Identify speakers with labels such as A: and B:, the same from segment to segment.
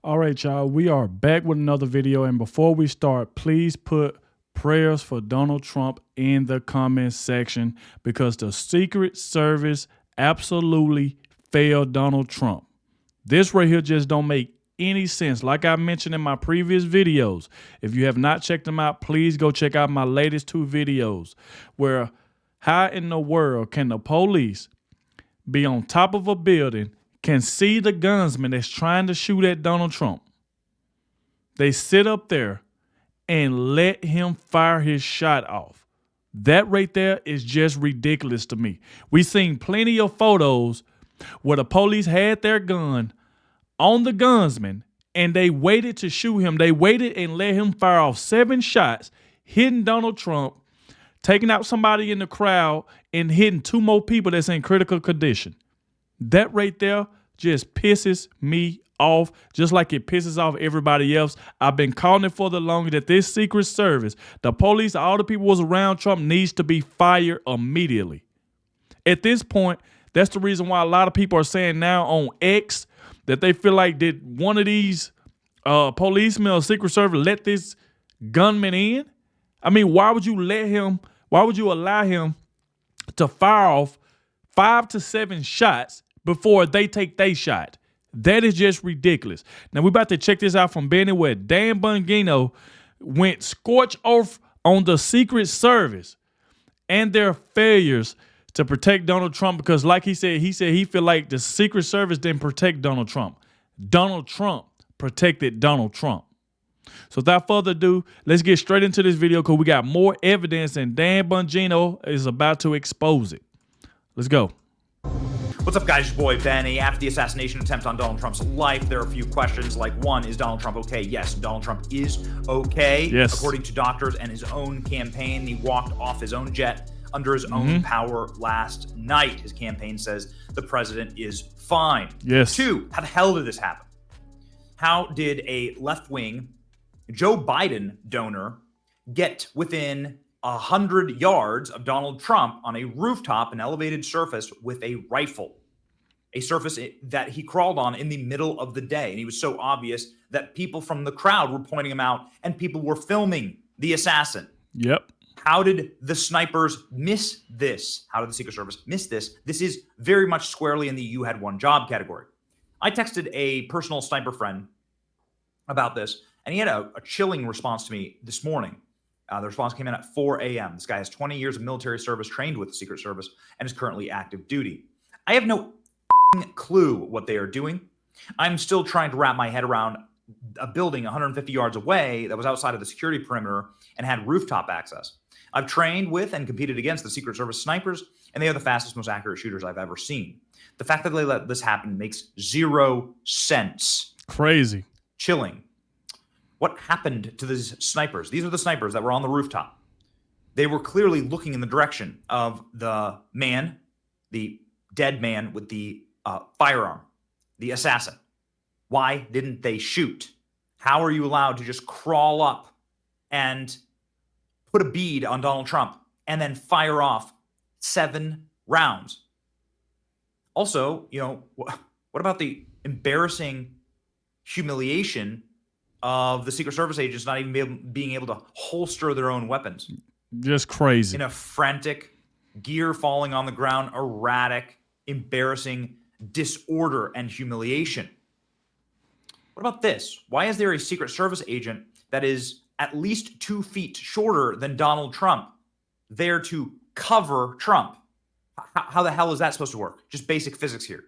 A: All right, y'all, we are back with another video. And before we start, please put prayers for Donald Trump in the comments section because the Secret Service absolutely failed Donald Trump. This right here just don't make any sense. Like I mentioned in my previous videos, if you have not checked them out, please go check out my latest 2 videos where how in the world can the police be on top of a building, can see the gunsman that's trying to shoot at Donald Trump. They sit up there and let him fire his shot off. That right there is just ridiculous to me. We've seen plenty of photos where the police had their gun on the gunsman and they waited to shoot him. They waited and let him fire off 7 shots, hitting Donald Trump, taking out somebody in the crowd, and hitting 2 more people that's in critical condition. That right there just pisses me off, just like it pisses off everybody else. I've been calling it for the longest that this Secret Service, the police, all the people was around Trump needs to be fired immediately. At this point, that's the reason why a lot of people are saying now on X that they feel like did one of these policemen or Secret Service let this gunman in? I mean, why would you allow him to fire off 5 to 7 shots before they take their shot? That is just ridiculous. Now, we're about to check this out from Benny where Dan Bunino went scorch off on the Secret Service and their failures to protect Donald Trump because like he said he feel like the Secret Service didn't protect Donald Trump. Donald Trump protected Donald Trump. So without further ado, let's get straight into this video because we got more evidence and Dan Bunino is about to expose it. Let's go.
B: What's up, guys? Your boy Benny. After the assassination attempt on Donald Trump's life, there are a few questions like, 1, is Donald Trump okay? Yes, Donald Trump is okay.
A: Yes.
B: According to doctors and his own campaign, he walked off his own jet under his own power last night. His campaign says the president is fine.
A: Yes.
B: 2, how the hell did this happen? How did a left-wing Joe Biden donor get within 100 yards of Donald Trump on a rooftop, an elevated surface with a rifle, a surface that he crawled on in the middle of the day? And he was so obvious that people from the crowd were pointing him out and people were filming the assassin.
A: Yep.
B: How did the snipers miss this? How did the Secret Service miss this? This is very much squarely in the you had one job category. I texted a personal sniper friend about this, and he had a chilling response to me this morning. The response came in at 4 a.m. This guy has 20 years of military service, trained with the Secret Service, and is currently active duty. I have no clue what they are doing. I'm still trying to wrap my head around a building 150 yards away that was outside of the security perimeter and had rooftop access. I've trained with and competed against the Secret Service snipers, and they are the fastest, most accurate shooters I've ever seen. The fact that they let this happen makes 0 sense.
A: Crazy.
B: Chilling. What happened to these snipers? These are the snipers that were on the rooftop. They were clearly looking in the direction of the man, the dead man with the firearm, the assassin. Why didn't they shoot? How are you allowed to just crawl up and put a bead on Donald Trump and then fire off 7 rounds? Also, what about the embarrassing humiliation of the Secret Service agents not even being able to holster their own weapons?
A: Just crazy.
B: In a frantic, gear falling on the ground, erratic, embarrassing disorder and humiliation. What about this? Why is there a Secret Service agent that is at least 2 feet shorter than Donald Trump there to cover Trump? How the hell is that supposed to work? Just basic physics here.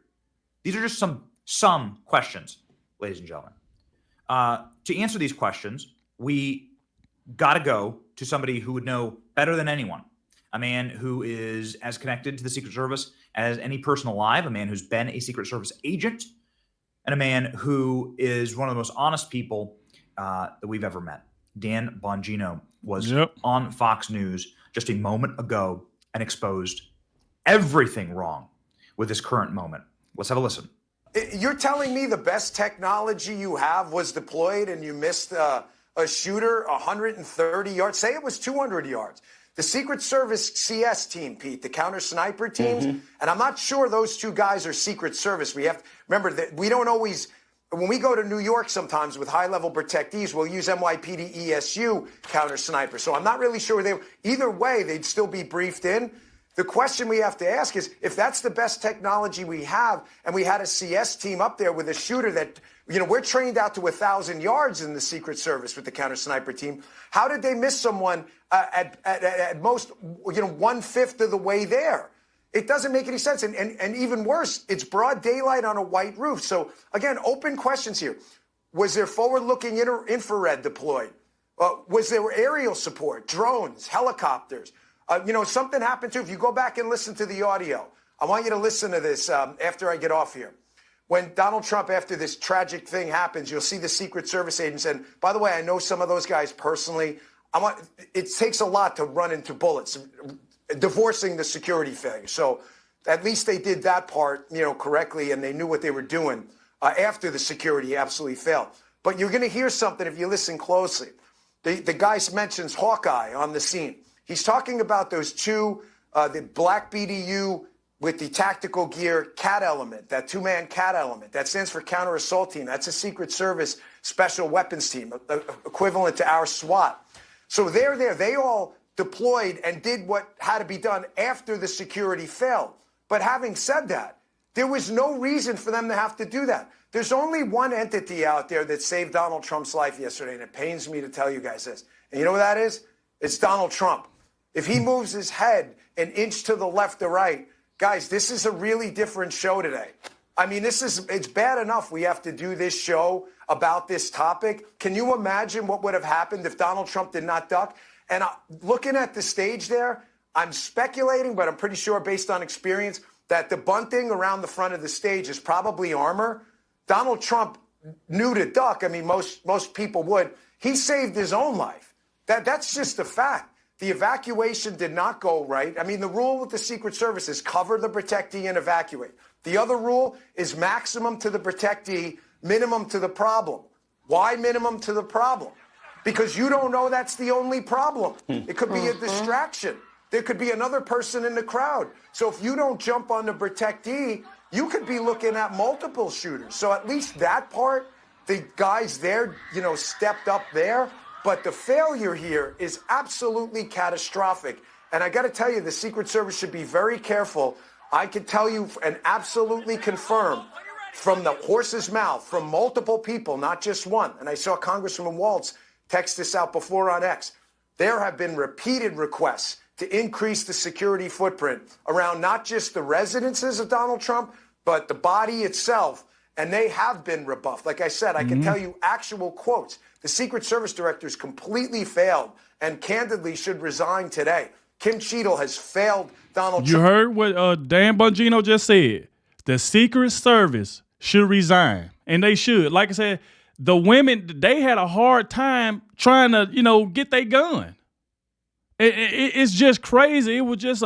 B: These are just some questions, ladies and gentlemen. To answer these questions, we got to go to somebody who would know better than anyone, a man who is as connected to the Secret Service as any person alive, a man who's been a Secret Service agent, and a man who is one of the most honest people that we've ever met. Dan Bongino was on Fox News just a moment ago and exposed everything wrong with this current moment. Let's have a listen.
C: You're telling me the best technology you have was deployed and you missed a shooter 130 yards? Say it was 200 yards. The Secret Service CS team, Pete, the counter sniper teams, and I'm not sure those 2 guys are Secret Service. We have to remember that we don't always when we go to New York sometimes with high-level protectees, we'll use NYPD ESU counter snipers. So I'm not really sure either way, they'd still be briefed in. The question we have to ask is, if that's the best technology we have, and we had a CS team up there with a shooter that, we're trained out to 1,000 yards in the Secret Service with the counter sniper team. How did they miss someone at most, 1/5 of the way there? It doesn't make any sense. And even worse, it's broad daylight on a white roof. So again, open questions here. Was there forward-looking infrared deployed? Was there aerial support, drones, helicopters? Something happened too. If you go back and listen to the audio, I want you to listen to this after I get off here. When Donald Trump, after this tragic thing happens, you'll see the Secret Service agents. And by the way, I know some of those guys personally. It takes a lot to run into bullets, divorcing the security failure. So at least they did that part, correctly, and they knew what they were doing after the security absolutely failed. But you're going to hear something if you listen closely. The guy mentions Hawkeye on the scene. He's talking about those two, the black BDU with the tactical gear CAT element, that two-man CAT element. That stands for Counter Assault Team. That's a Secret Service special weapons team, equivalent to our SWAT. So they're there. They all deployed and did what had to be done after the security failed. But having said that, there was no reason for them to have to do that. There's only one entity out there that saved Donald Trump's life yesterday, and it pains me to tell you guys this. And you know what that is? It's Donald Trump. If he moves his head an inch to the left or right, guys, this is a really different show today. I mean, it's bad enough we have to do this show about this topic. Can you imagine what would have happened if Donald Trump did not duck? And looking at the stage there, I'm speculating, but I'm pretty sure based on experience that the bunting around the front of the stage is probably armor. Donald Trump knew to duck. I mean, most people would. He saved his own life. That's just a fact. The evacuation did not go right. I mean, the rule with the Secret Service is cover the protectee and evacuate. The other rule is maximum to the protectee, minimum to the problem. Why minimum to the problem? Because you don't know that's the only problem. It could be a distraction. There could be another person in the crowd. So if you don't jump on the protectee, you could be looking at multiple shooters. So at least that part, the guys there, stepped up there. But the failure here is absolutely catastrophic. And I got to tell you, the Secret Service should be very careful. I can tell you and absolutely confirm from the horse's mouth, from multiple people, not just one. And I saw Congressman Waltz text this out before on X. There have been repeated requests to increase the security footprint around not just the residences of Donald Trump, but the body itself. And they have been rebuffed. Like I said, I can tell you actual quotes. The Secret Service directors completely failed and candidly should resign today. Kim Cheadle has failed Donald Trump.
A: You heard what Dan Bunino just said. The Secret Service should resign, and they should. Like I said, the women, they had a hard time trying to, get their gun. It's just crazy. It was just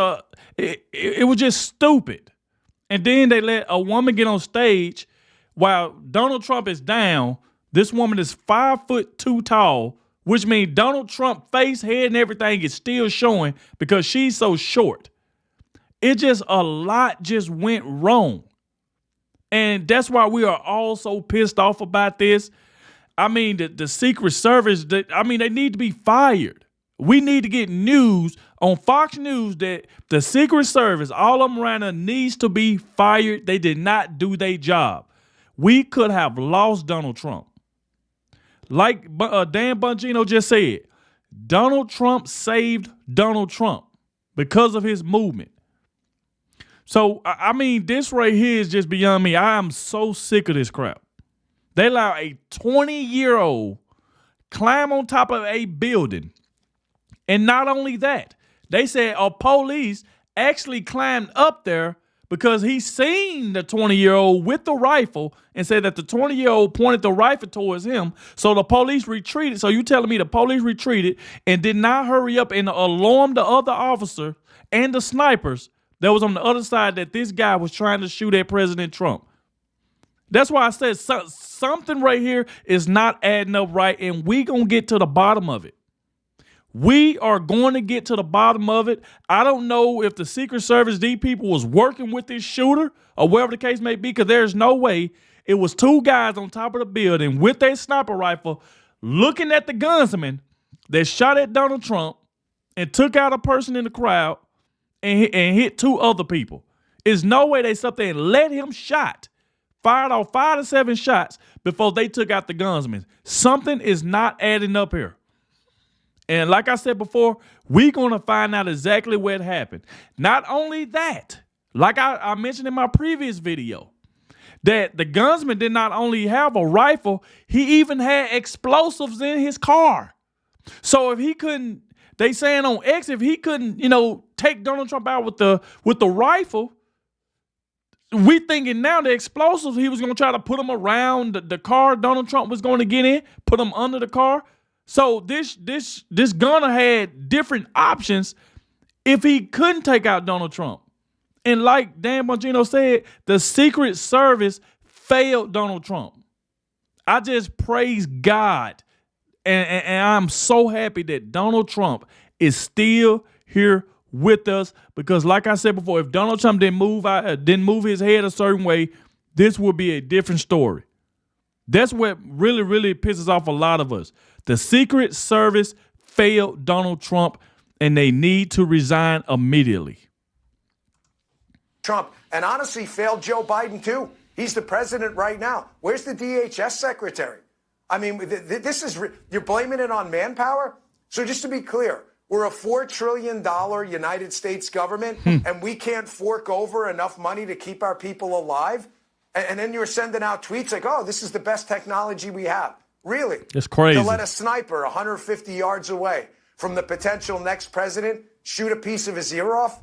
A: it was just stupid. And then they let a woman get on stage while Donald Trump is down. This woman is 5'2" tall, which means Donald Trump's face, head, and everything is still showing because she's so short. It just, a lot just went wrong. And that's why we are all so pissed off about this. I mean, the Secret Service, they need to be fired. We need to get news on Fox News that the Secret Service, all of them around there, needs to be fired. They did not do their job. We could have lost Donald Trump. Like Dan Bunino just said, Donald Trump saved Donald Trump because of his movement. So, this right here is just beyond me. I am so sick of this crap. They allow a 20-year-old climb on top of a building. And not only that, they said a police actually climbed up there because he seen the 20-year-old with the rifle and said that the 20-year-old pointed the rifle towards him. So the police retreated. So you telling me the police retreated and did not hurry up and alarm the other officer and the snipers that was on the other side that this guy was trying to shoot at President Trump. That's why I said something right here is not adding up right, and we going to get to the bottom of it. We are going to get to the bottom of it. I don't know if the Secret Service, these people was working with this shooter or whatever the case may be, because there's no way it was two guys on top of the building with their sniper rifle looking at the gunsman that shot at Donald Trump and took out a person in the crowd and hit two other people. There's no way they sat there and let him fired off 5 to 7 shots before they took out the gunsman. Something is not adding up here. And like I said before, we're going to find out exactly what happened. Not only that, like I mentioned in my previous video, that the gunsman did not only have a rifle, he even had explosives in his car. So if he couldn't, they saying on X, if he couldn't, take Donald Trump out with the rifle, we thinking now the explosives, he was going to try to put them around the car Donald Trump was going to get in, put them under the car. So this gunner had different options if he couldn't take out Donald Trump. And like Dan Bongino said, the Secret Service failed Donald Trump. I just praise God. And I'm so happy that Donald Trump is still here with us, because like I said before, if Donald Trump didn't move his head a certain way, this would be a different story. That's what really, really pisses off a lot of us. The Secret Service failed Donald Trump, and they need to resign immediately.
C: Trump, and honestly failed Joe Biden too. He's the president right now. Where's the DHS secretary? I mean, this is, you're blaming it on manpower? So just to be clear, we're a $4 trillion United States government, and we can't fork over enough money to keep our people alive? And then you're sending out tweets like, oh, this is the best technology we have. Really?
A: It's crazy.
C: To let a sniper 150 yards away from the potential next president shoot a piece of his ear off?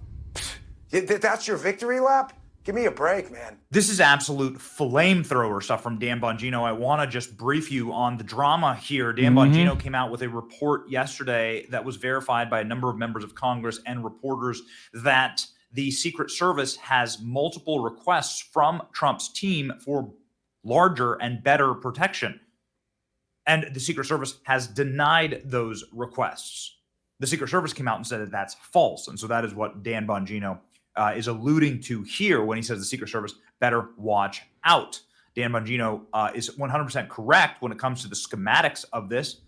C: That's your victory lap? Give me a break, man.
B: This is absolute flamethrower stuff from Dan Bongino. I want to just brief you on the drama here. Dan Bongino came out with a report yesterday that was verified by a number of members of Congress and reporters that the Secret Service has multiple requests from Trump's team for larger and better protection. And the Secret Service has denied those requests. The Secret Service came out and said that that's false. And so that is what Dan Bongino is alluding to here when he says the Secret Service better watch out. Dan Bongino is 100% correct when it comes to the schematics of this.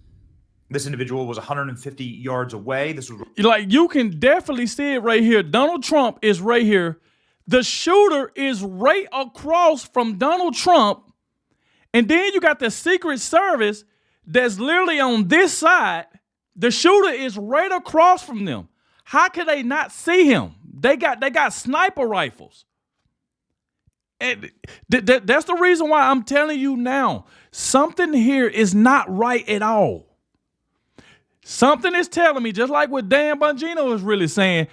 B: This individual was 150 yards away. This was
A: like, you can definitely see it right here. Donald Trump is right here. The shooter is right across from Donald Trump. And then you got the Secret Service that's literally on this side. The shooter is right across from them. How could they not see him? They got sniper rifles. And that's the reason why I'm telling you now, something here is not right at all. Something is telling me, just like what Dan Bongino is really saying,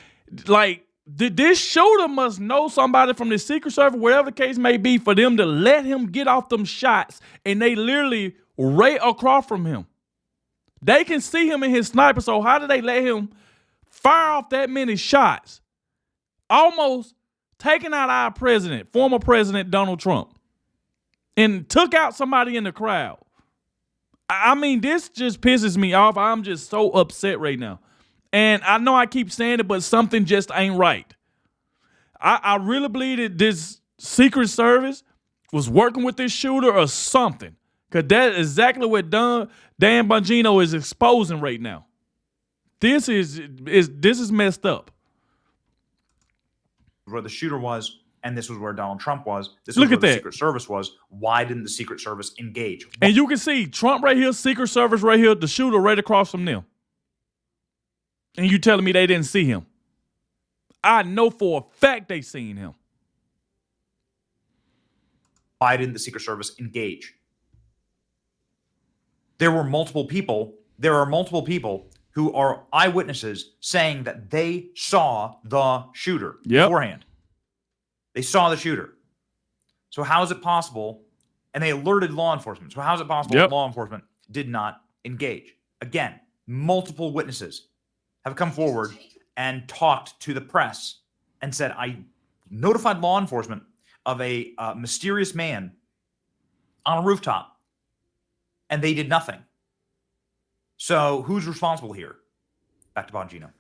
A: like, this shooter must know somebody from the Secret Service, whatever the case may be, for them to let him get off them shots, and they literally right across from him. They can see him in his sniper, so how did they let him fire off that many shots? Almost taking out our president, former President Donald Trump, and took out somebody in the crowd. I mean, this just pisses me off. I'm just so upset right now. And I know I keep saying it, but something just ain't right. I really believe that this Secret Service was working with this shooter or something, because that's exactly what Dan Bongino is exposing right now. This is messed up.
B: Where the shooter was, and this was where Donald Trump was. This
A: Look
B: was where
A: at
B: the
A: that.
B: Secret Service was. Why didn't the Secret Service engage?
A: And you can see Trump right here, Secret Service right here, the shooter right across from them. And you telling me they didn't see him? I know for a fact they seen him.
B: Why didn't the Secret Service engage? There are multiple people who are eyewitnesses saying that they saw the shooter beforehand. They saw the shooter. So how is it possible? And they alerted law enforcement. So how is it possible that law enforcement did not engage? Again, multiple witnesses have come forward and talked to the press and said, I notified law enforcement of a mysterious man on a rooftop, and they did nothing. So who's responsible here? Back to Bongino.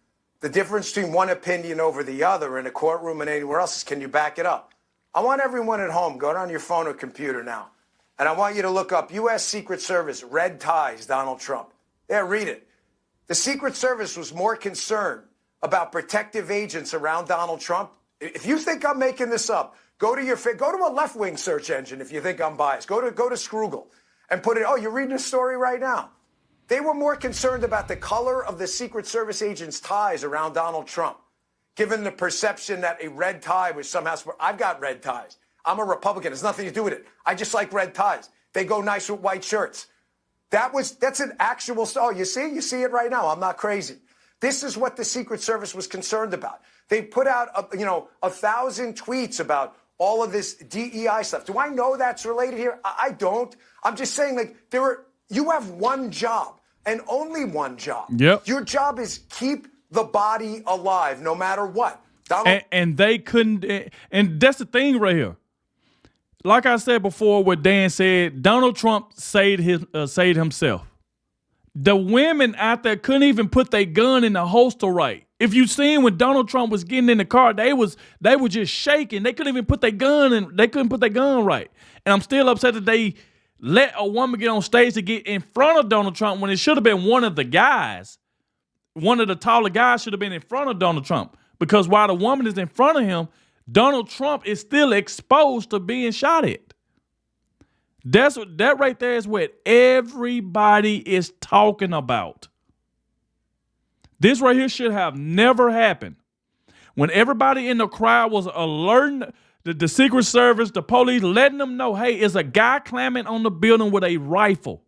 C: The difference between one opinion over the other in a courtroom and anywhere else is, can you back it up? I want everyone at home, go on your phone or computer now, and I want you to look up U.S. Secret Service, red ties, Donald Trump. Yeah, read it. The Secret Service was more concerned about protective agents around Donald Trump. If you think I'm making this up, go to a left-wing search engine if you think I'm biased. Go to Scroogle and put it, oh, you're reading a story right now. They were more concerned about the color of the Secret Service agents' ties around Donald Trump, given the perception that a red tie was somehow, I've got red ties. I'm a Republican. It's nothing to do with it. I just like red ties. They go nice with white shirts. That's an actual, oh, you see it right now. I'm not crazy. This is what the Secret Service was concerned about. They put out, 1,000 tweets about all of this DEI stuff. Do I know that's related here? I don't. I'm just saying, like, you have one job and only one job.
A: Yep.
C: Your job is keep the body alive, no matter what.
A: And they couldn't. And that's the thing right here. Like I said before, what Dan said, Donald Trump saved himself. The women out there couldn't even put their gun in the holster right. If you seen when Donald Trump was getting in the car, they were just shaking. They couldn't even put their gun in. They couldn't put their gun right. And I'm still upset that they let a woman get on stage to get in front of Donald Trump when it should have been one of the guys. One of the taller guys should have been in front of Donald Trump, because while the woman is in front of him, Donald Trump is still exposed to being shot at. That right there is what everybody is talking about. This right here should have never happened. When everybody in the crowd was alerting the Secret Service, the police, letting them know, hey, it's a guy climbing on the building with a rifle.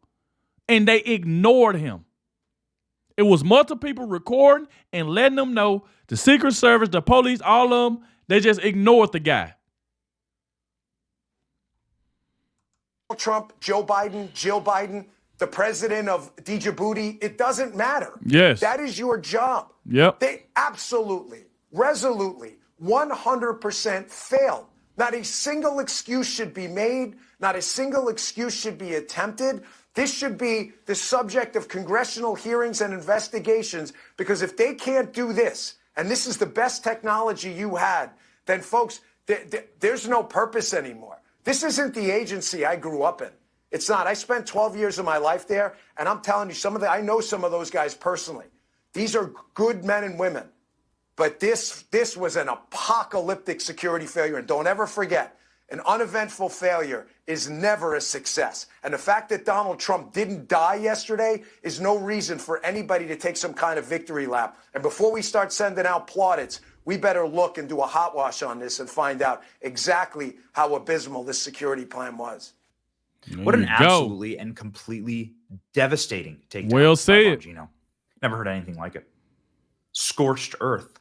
A: And they ignored him. It was multiple people recording and letting them know, the Secret Service, the police, all of them, they just ignored the guy.
C: Trump, Joe Biden, Jill Biden, the president of Djibouti, it doesn't matter.
A: Yes.
C: That is your job.
A: Yep.
C: They absolutely, resolutely, 100% failed. Not a single excuse should be made. Not a single excuse should be attempted. This should be the subject of congressional hearings and investigations, because if they can't do this, and this is the best technology you had, then folks, there's no purpose anymore. This isn't the agency I grew up in. It's not. I spent 12 years of my life there, and I'm telling you, I know some of those guys personally. These are good men and women. But this was an apocalyptic security failure. And don't ever forget, an uneventful failure is never a success. And the fact that Donald Trump didn't die yesterday is no reason for anybody to take some kind of victory lap. And before we start sending out plaudits, we better look and do a hot wash on this and find out exactly how abysmal this security plan was.
B: What an absolutely and completely devastating takedown.
A: Well said.
B: Bunino. Never heard anything like it. Scorched earth.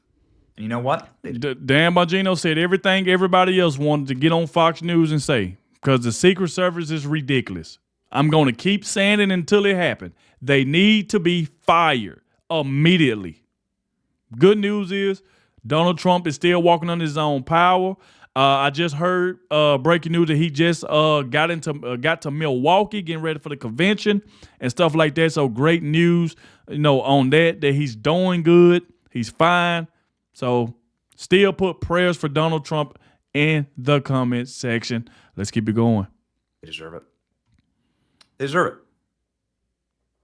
B: And you know what?
A: Dan Bunino said everything everybody else wanted to get on Fox News and say, because the Secret Service is ridiculous. I'm going to keep saying it until it happens. They need to be fired immediately. Good news is Donald Trump is still walking on his own power. I just heard breaking news that he just got to Milwaukee, getting ready for the convention and stuff like that. So great news, on that he's doing good. He's fine. So still put prayers for Donald Trump in the comment section. Let's keep it going.
B: They deserve it. They deserve it.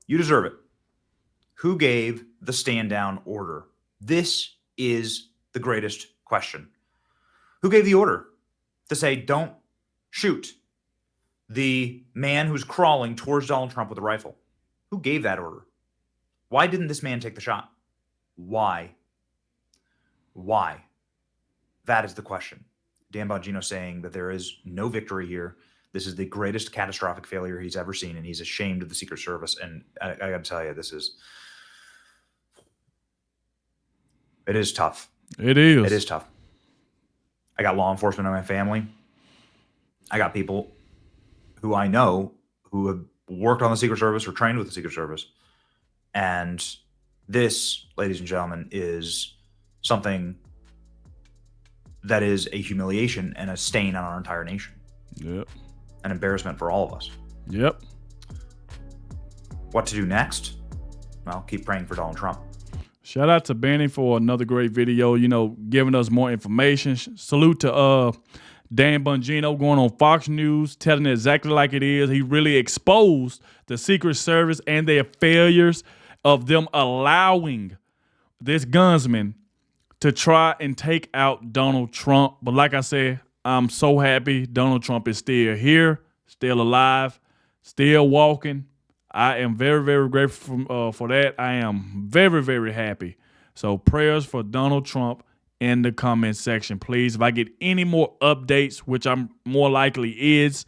B: You deserve it. Who gave the stand down order? This is the greatest question. Who gave the order to say, don't shoot the man who's crawling towards Donald Trump with a rifle? Who gave that order? Why didn't this man take the shot? Why? Why? That is the question. Dan Bongino saying that there is no victory here. This is the greatest catastrophic failure he's ever seen, and he's ashamed of the Secret Service. And I got to tell you, it is tough.
A: It is.
B: It is tough. I got law enforcement in my family. I got people who I know who have worked on the Secret Service or trained with the Secret Service. And this, ladies and gentlemen, is something that is a humiliation and a stain on our entire nation.
A: Yep.
B: An embarrassment for all of us.
A: Yep.
B: What to do next? Well, keep praying for Donald Trump.
A: Shout out to Benny for another great video, giving us more information. Salute to Dan Bunino going on Fox News, telling it exactly like it is. He really exposed the Secret Service and their failures of them allowing this gunsman to try and take out Donald Trump. But like I said, I'm so happy Donald Trump is still here, still alive, still walking. I am very, very grateful for that. I am very, very happy. So prayers for Donald Trump in the comment section, please. If I get any more updates, which I'm more likely is,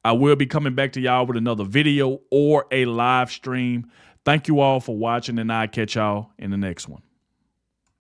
A: I will be coming back to y'all with another video or a live stream. Thank you all for watching, and I'll catch y'all in the next one.